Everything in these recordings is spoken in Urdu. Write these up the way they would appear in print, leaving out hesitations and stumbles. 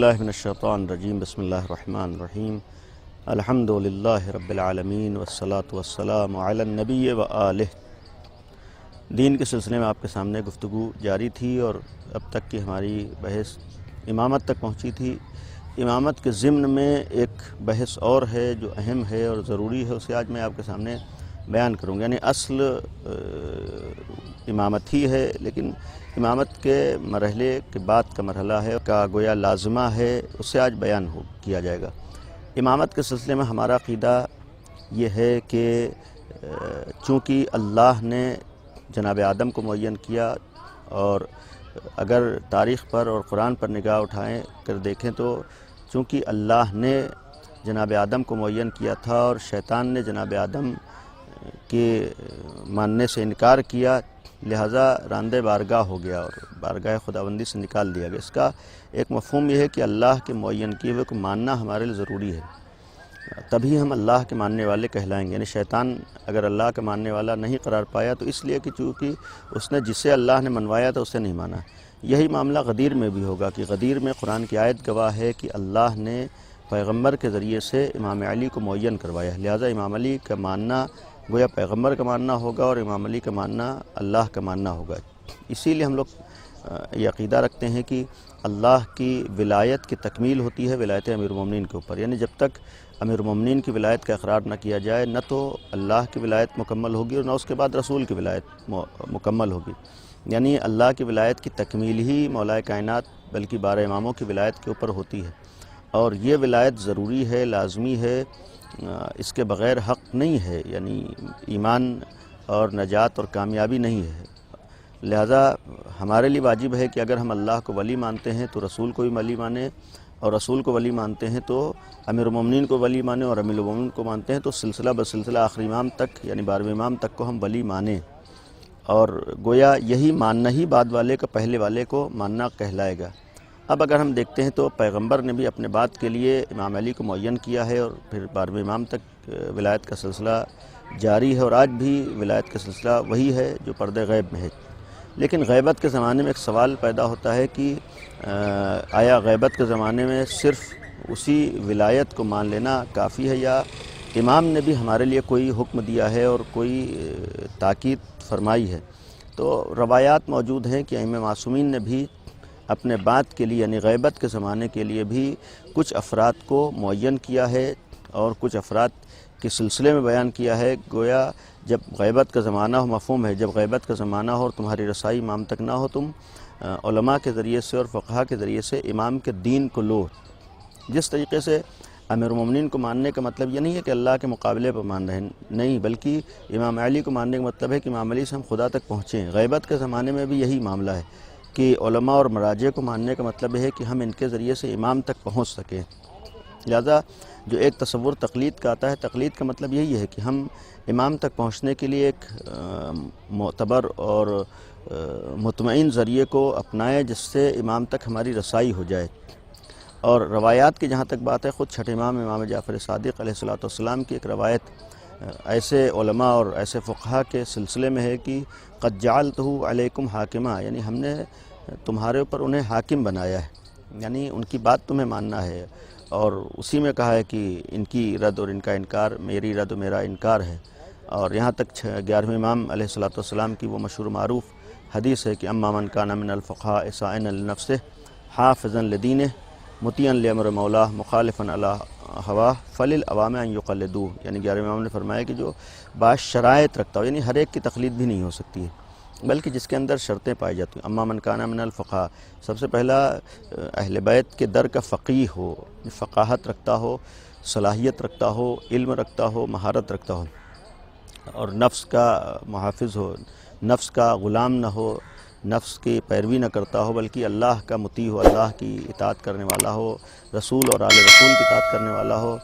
باللہ من الشیطان الرجیم بسم اللہ الرحمن الرحیم الحمدللہ رب العالمین والصلاة والسلام علی النبی وآلہ۔ دین کے سلسلے میں آپ کے سامنے گفتگو جاری تھی اور اب تک کی ہماری بحث امامت تک پہنچی تھی۔ امامت کے ضمن میں ایک بحث اور ہے جو اہم ہے اور ضروری ہے، اسے آج میں آپ کے سامنے بیان کروں گا۔ یعنی اصل امامت ہی ہے، لیکن امامت کے مرحلے کے بعد کا مرحلہ ہے کا گویا لازمہ ہے، اس سے آج بیان کیا جائے گا۔ امامت کے سلسلے میں ہمارا عقیدہ یہ ہے کہ چونکہ اللہ نے جناب آدم کو معین کیا، اور اگر تاریخ پر اور قرآن پر نگاہ اٹھائیں کر دیکھیں تو چونکہ اللہ نے جناب آدم کو معین کیا تھا اور شیطان نے جناب آدم کے ماننے سے انکار کیا، لہٰذا راندہ بارگاہ ہو گیا اور بارگاہ خداوندی سے نکال دیا گیا۔ اس کا ایک مفہوم یہ ہے کہ اللہ کے معین کیے ہوئے کو ماننا ہمارے لیے ضروری ہے، تبھی ہم اللہ کے ماننے والے کہلائیں گے۔ یعنی شیطان اگر اللہ کا ماننے والا نہیں قرار پایا تو اس لیے کہ چونکہ اس نے جسے اللہ نے منوایا تھا اسے نہیں مانا۔ یہی معاملہ غدیر میں بھی ہوگا کہ غدیر میں قرآن کی آیت گواہ ہے کہ اللہ نے پیغمبر کے ذریعے سے امام علی کو معین کروایا، لہٰذا امام علی کا ماننا گویا پیغمبر کا ماننا ہوگا اور امام علی کا ماننا اللہ کا ماننا ہوگا۔ اسی لیے ہم لوگ یہ عقیدہ رکھتے ہیں کہ اللہ کی ولایت کی تکمیل ہوتی ہے ولایت امیر المومنین کے اوپر، یعنی جب تک امیر المومنین کی ولایت کا اقرار نہ کیا جائے نہ تو اللہ کی ولایت مکمل ہوگی اور نہ اس کے بعد رسول کی ولایت مکمل ہوگی۔ یعنی اللہ کی ولایت کی تکمیل ہی مولا کائنات بلکہ 12 اماموں کی ولایت کے اوپر ہوتی ہے، اور یہ ولایت ضروری ہے، لازمی ہے، اس کے بغیر حق نہیں ہے، یعنی ایمان اور نجات اور کامیابی نہیں ہے۔ لہذا ہمارے لیے واجب ہے کہ اگر ہم اللہ کو ولی مانتے ہیں تو رسول کو بھی ولی مانیں، اور رسول کو ولی مانتے ہیں تو امیر المومنین کو ولی مانیں، اور امیر المومنین کو مانتے ہیں تو سلسلہ بسلسلہ آخری امام تک یعنی 12ویں امام تک کو ہم ولی مانیں، اور گویا یہی ماننا ہی بعد والے کا پہلے والے کو ماننا کہلائے گا۔ اب اگر ہم دیکھتے ہیں تو پیغمبر نے بھی اپنے بات کے لیے امام علی کو معین کیا ہے، اور پھر 12ویں امام تک ولایت کا سلسلہ جاری ہے، اور آج بھی ولایت کا سلسلہ وہی ہے جو پردہ غیب میں ہے۔ لیکن غیبت کے زمانے میں ایک سوال پیدا ہوتا ہے کہ آیا غیبت کے زمانے میں صرف اسی ولایت کو مان لینا کافی ہے، یا امام نے بھی ہمارے لیے کوئی حکم دیا ہے اور کوئی تاکید فرمائی ہے؟ تو روایات موجود ہیں کہ ائمہ معصومین نے بھی اپنے بات کے لیے یعنی غیبت کے زمانے کے لیے بھی کچھ افراد کو معین کیا ہے اور کچھ افراد کے سلسلے میں بیان کیا ہے۔ گویا جب غیبت کا زمانہ ہو، مفہوم ہے جب غیبت کا زمانہ ہو اور تمہاری رسائی امام تک نہ ہو، تم علماء کے ذریعے سے اور فقہا کے ذریعے سے امام کے دین کو لو۔ جس طریقے سے امیر المومنین کو ماننے کا مطلب یہ نہیں ہے کہ اللہ کے مقابلے پر مان رہے ہیں، نہیں، بلکہ امام علی کو ماننے کا مطلب ہے کہ امام علی سے ہم خدا تک پہنچیں۔ غیبت کے زمانے میں بھی یہی معاملہ ہے کہ علماء اور مراجع کو ماننے کا مطلب ہے کہ ہم ان کے ذریعے سے امام تک پہنچ سکیں۔ لہذا جو ایک تصور تقلید کا آتا ہے، تقلید کا مطلب یہی ہے کہ ہم امام تک پہنچنے کے لیے ایک معتبر اور مطمئن ذریعے کو اپنائیں جس سے امام تک ہماری رسائی ہو جائے۔ اور روایات کی جہاں تک بات ہے، خود چھٹے امام جعفر صادق علیہ السلام کی ایک روایت ایسے علماء اور ایسے فقہا کے سلسلے میں ہے کہ قد جعلتہ علیکم حاکمہ، یعنی ہم نے تمہارے اوپر انہیں حاکم بنایا ہے، یعنی ان کی بات تمہیں ماننا ہے۔ اور اسی میں کہا ہے کہ ان کی رد اور ان کا انکار میری رد و میرا انکار ہے۔ اور یہاں تک 11ویں امام علیہ السلام کی وہ مشہور معروف حدیث ہے کہ اما من کان من الفقہاء سائنا لنفسہ حافظا لدینہ مطیعا لامر مولاہ مخالفا علی ہواہ فللعوام ان یقلدوہ، یعنی 11ویں امام نے فرمایا کہ جو بعض شرائط رکھتا ہو، یعنی ہر ایک کی تقلید بھی نہیں ہو سکتی ہے بلکہ جس کے اندر شرطیں پائی جاتی ہیں۔ اما من کان من الفقہاء، سب سے پہلا اہل بیت کے در کا فقیہ ہو، فقاہت رکھتا ہو، صلاحیت رکھتا ہو، علم رکھتا ہو، مہارت رکھتا ہو، اور نفس کا محافظ ہو، نفس کا غلام نہ ہو، نفس کی پیروی نہ کرتا ہو بلکہ اللہ کا مطیع ہو، اللہ کی اطاعت کرنے والا ہو، رسول اور آل رسول کی اطاعت کرنے والا ہو،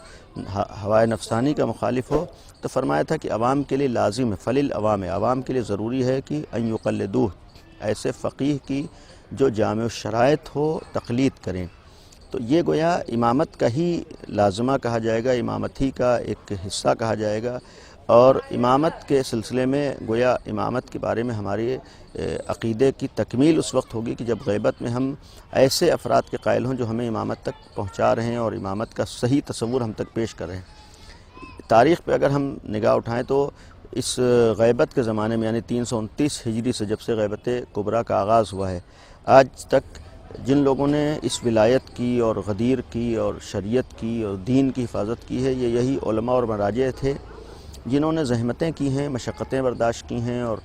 ہوائے نفسانی کا مخالف ہو۔ تو فرمایا تھا کہ عوام کے لیے لازم ہے، فللعوام، عوام کے لیے ضروری ہے کہ ان یقلدوہ، ایسے فقیہ کی جو جامع الشرائط ہو تقلید کریں۔ تو یہ گویا امامت کا ہی لازمہ کہا جائے گا، امامت ہی کا ایک حصہ کہا جائے گا، اور امامت کے سلسلے میں گویا امامت کے بارے میں ہمارے عقیدے کی تکمیل اس وقت ہوگی کہ جب غیبت میں ہم ایسے افراد کے قائل ہوں جو ہمیں امامت تک پہنچا رہے ہیں اور امامت کا صحیح تصور ہم تک پیش کر رہے ہیں۔ تاریخ پہ اگر ہم نگاہ اٹھائیں تو اس غیبت کے زمانے میں یعنی 329 ہجری سے جب سے غیبت کبریٰ کا آغاز ہوا ہے، آج تک جن لوگوں نے اس ولایت کی اور غدیر کی اور شریعت کی اور دین کی حفاظت کی ہے، یہی علماء اور مراجع تھے جنہوں نے زحمتیں کی ہیں، مشقتیں برداشت کی ہیں اور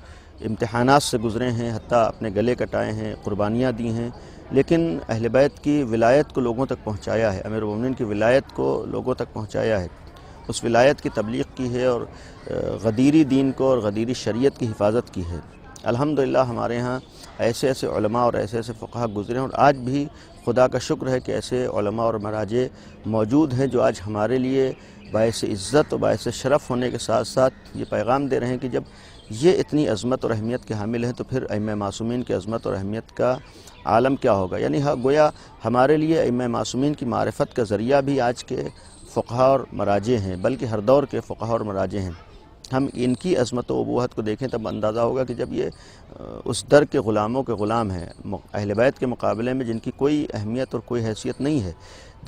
امتحانات سے گزرے ہیں، حتیٰ اپنے گلے کٹائے ہیں، قربانیاں دی ہیں، لیکن اہل بیت کی ولایت کو لوگوں تک پہنچایا ہے، امیر المومنین کی ولایت کو لوگوں تک پہنچایا ہے، اس ولایت کی تبلیغ کی ہے اور غدیری دین کو اور غدیری شریعت کی حفاظت کی ہے۔ الحمدللہ ہمارے ہاں ایسے ایسے علماء اور ایسے ایسے فقہا گزرے ہیں، اور آج بھی خدا کا شکر ہے کہ ایسے علماء اور مراجع موجود ہیں جو آج ہمارے لیے باعث عزت و باعث شرف ہونے کے ساتھ ساتھ یہ پیغام دے رہے ہیں کہ جب یہ اتنی عظمت اور اہمیت کے حامل ہیں تو پھر ائمہ معصومین کی عظمت اور اہمیت کا عالم کیا ہوگا۔ یعنی گویا ہمارے لیے ائمہ معصومین کی معرفت کا ذریعہ بھی آج کے فقہا اور مراجع ہیں، بلکہ ہر دور کے فقہا اور مراجع ہیں۔ ہم ان کی عظمت و ابوت کو دیکھیں تب اندازہ ہوگا کہ جب یہ اس در کے غلاموں کے غلام ہیں، اہل بیت کے مقابلے میں جن کی کوئی اہمیت اور کوئی حیثیت نہیں ہے،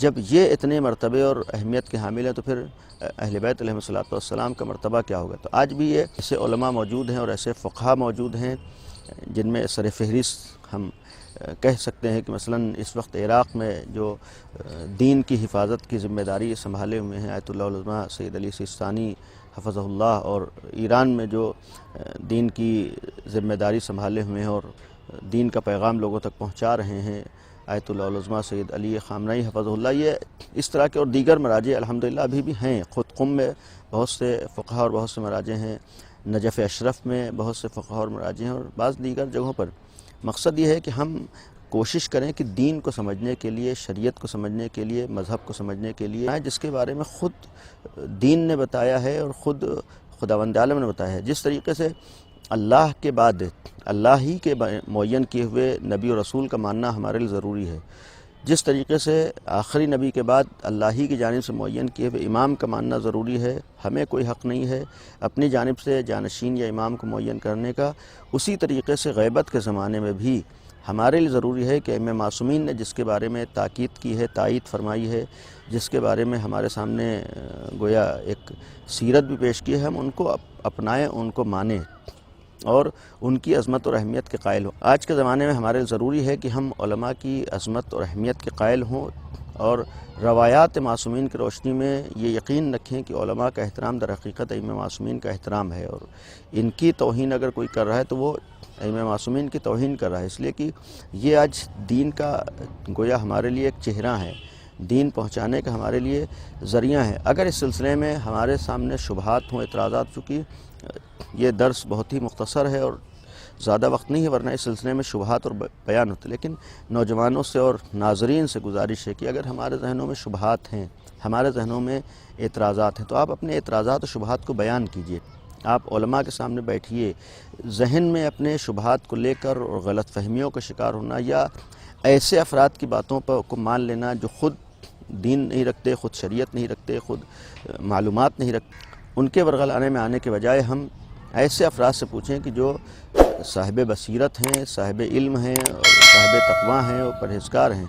جب یہ اتنے مرتبے اور اہمیت کے حامل ہیں تو پھر اہل بیت علیہ السلام کا مرتبہ کیا ہوگا۔ تو آج بھی یہ ایسے علماء موجود ہیں اور ایسے فقہا موجود ہیں جن میں سر فہرست ہم کہہ سکتے ہیں کہ مثلا اس وقت عراق میں جو دین کی حفاظت کی ذمہ داری سنبھالے ہوئے ہیں آیت اللہ العظمیٰ سید علی سیستانی حفظہ اللہ، اور ایران میں جو دین کی ذمہ داری سنبھالے ہوئے ہیں اور دین کا پیغام لوگوں تک پہنچا رہے ہیں آیت اللہ العظمیٰ سید علی خامنئی حفظہ اللہ، یہ اس طرح کے اور دیگر مراجع الحمدللہ ابھی بھی ہیں۔ خود قم میں بہت سے فقہا اور بہت سے مراجع ہیں، نجف اشرف میں بہت سے فقہا اور مراجع ہیں، اور بعض دیگر جگہوں پر۔ مقصد یہ ہے کہ ہم کوشش کریں کہ دین کو سمجھنے کے لیے، شریعت کو سمجھنے کے لیے، مذہب کو سمجھنے کے لیے جس کے بارے میں خود دین نے بتایا ہے اور خود خداوند عالم نے بتایا ہے۔ جس طریقے سے اللہ کے بعد اللہ ہی کے معین کیے ہوئے نبی و رسول کا ماننا ہمارے لیے ضروری ہے، جس طریقے سے آخری نبی کے بعد اللہ ہی کی جانب سے معین کیے ہوئے امام کا ماننا ضروری ہے، ہمیں کوئی حق نہیں ہے اپنی جانب سے جانشین یا امام کو معین کرنے کا، اسی طریقے سے غیبت کے زمانے میں بھی ہمارے لیے ضروری ہے کہ ائمہ معصومین نے جس کے بارے میں تاکید کی ہے، تائید فرمائی ہے، جس کے بارے میں ہمارے سامنے گویا ایک سیرت بھی پیش کی ہے، ہم ان کو اپنائیں، ان کو مانیں اور ان کی عظمت اور اہمیت کے قائل ہوں۔ آج کے زمانے میں ہمارے ضروری ہے کہ ہم علماء کی عظمت اور اہمیت کے قائل ہوں اور روایات معصومین کی روشنی میں یہ یقین رکھیں کہ علماء کا احترام در حقیقت ائمہ معصومین کا احترام ہے، اور ان کی توہین اگر کوئی کر رہا ہے تو وہ ائمہ معصومین کی توہین کر رہا ہے، اس لیے کہ یہ آج دین کا گویا ہمارے لیے ایک چہرہ ہے، دین پہنچانے کا ہمارے لیے ذریعہ ہے۔ اگر اس سلسلے میں ہمارے سامنے شبہات ہوں، اعتراضات، چونکہ یہ درس بہت ہی مختصر ہے اور زیادہ وقت نہیں ہے، ورنہ اس سلسلے میں شبہات اور بیان ہوتے، لیکن نوجوانوں سے اور ناظرین سے گزارش ہے کہ اگر ہمارے ذہنوں میں شبہات ہیں، ہمارے ذہنوں میں اعتراضات ہیں، تو آپ اپنے اعتراضات اور شبہات کو بیان کیجئے، آپ علماء کے سامنے بیٹھیے۔ ذہن میں اپنے شبہات کو لے کر اور غلط فہمیوں کا شکار ہونا یا ایسے افراد کی باتوں کو مان لینا جو خود دین نہیں رکھتے، خود شریعت نہیں رکھتے، خود معلومات نہیں رکھتے، ان کے ورغلانے میں آنے کے بجائے ہم ایسے افراد سے پوچھیں کہ جو صاحب بصیرت ہیں، صاحب علم ہیں اور صاحب تقویٰ ہیں اور پرہیزگار ہیں۔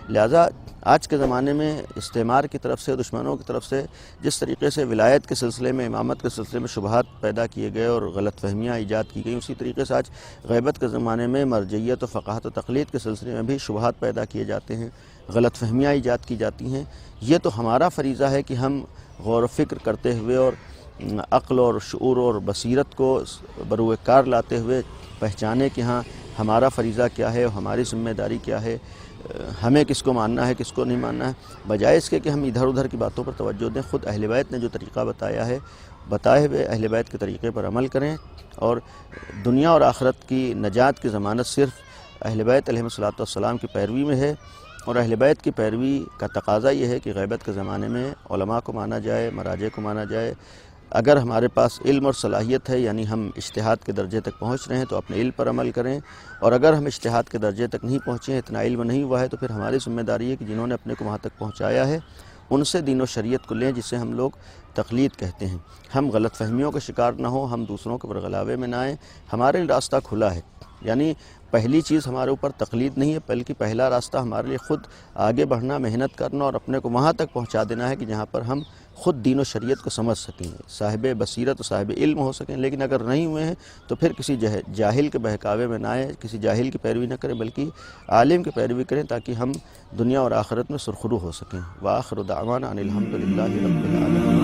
لہذا آج کے زمانے میں استعمار کی طرف سے، دشمنوں کی طرف سے جس طریقے سے ولایت کے سلسلے میں، امامت کے سلسلے میں شبہات پیدا کیے گئے اور غلط فہمیاں ایجاد کی گئیں، اسی طریقے سے آج غیبت کے زمانے میں مرجعیت و فقاہت و تقلید کے سلسلے میں بھی شبہات پیدا کیے جاتے ہیں، غلط فہمیاں ایجاد کی جاتی ہیں۔ یہ تو ہمارا فریضہ ہے کہ ہم غور و فکر کرتے ہوئے اور عقل اور شعور اور بصیرت کو بروئے کار لاتے ہوئے پہچانے کہ ہاں ہمارا فریضہ کیا ہے اور ہماری ذمہ داری کیا ہے، ہمیں کس کو ماننا ہے، کس کو نہیں ماننا ہے، بجائے اس کے کہ ہم ادھر ادھر کی باتوں پر توجہ دیں۔ خود اہل بیت نے جو طریقہ بتایا ہے، بتائے ہوئے اہل بیت کے طریقے پر عمل کریں، اور دنیا اور آخرت کی نجات کی ضمانت صرف اہل بیت علیہ السلام کی پیروی میں ہے، اور اہل بیت کی پیروی کا تقاضا یہ ہے کہ غیبت کے زمانے میں علماء کو مانا جائے، مراجع کو مانا جائے۔ اگر ہمارے پاس علم اور صلاحیت ہے، یعنی ہم اجتہاد کے درجے تک پہنچ رہے ہیں، تو اپنے علم پر عمل کریں، اور اگر ہم اجتہاد کے درجے تک نہیں پہنچے ہیں، اتنا علم نہیں ہوا ہے، تو پھر ہماری ذمہ داری ہے کہ جنہوں نے اپنے کو وہاں تک پہنچایا ہے ان سے دین و شریعت کو لیں جسے ہم لوگ تقلید کہتے ہیں. ہم غلط فہمیوں کا شکار نہ ہوں, ہم دوسروں کے برغلاوے میں نہ آئیں. ہمارے لیے راستہ کھلا ہے, یعنی پہلی چیز ہمارے اوپر تقلید نہیں ہے, بلکہ پہلا راستہ ہمارے لیے خود آگے بڑھنا, محنت کرنا اور اپنے کو وہاں تک پہنچا دینا ہے کہ جہاں پر ہم خود دین و شریعت کو سمجھ سکیں, صاحب بصیرت و صاحب علم ہو سکیں. لیکن اگر نہیں ہوئے ہیں تو پھر کسی جاہل کے بہکاوے میں نہ آئیں, کسی جاہل کی پیروی نہ کریں بلکہ عالم کی پیروی کریں تاکہ ہم دنیا اور آخرت میں سرخرو ہو سکیں. وآخر دعوانا ان الحمدللہ رب العالمین.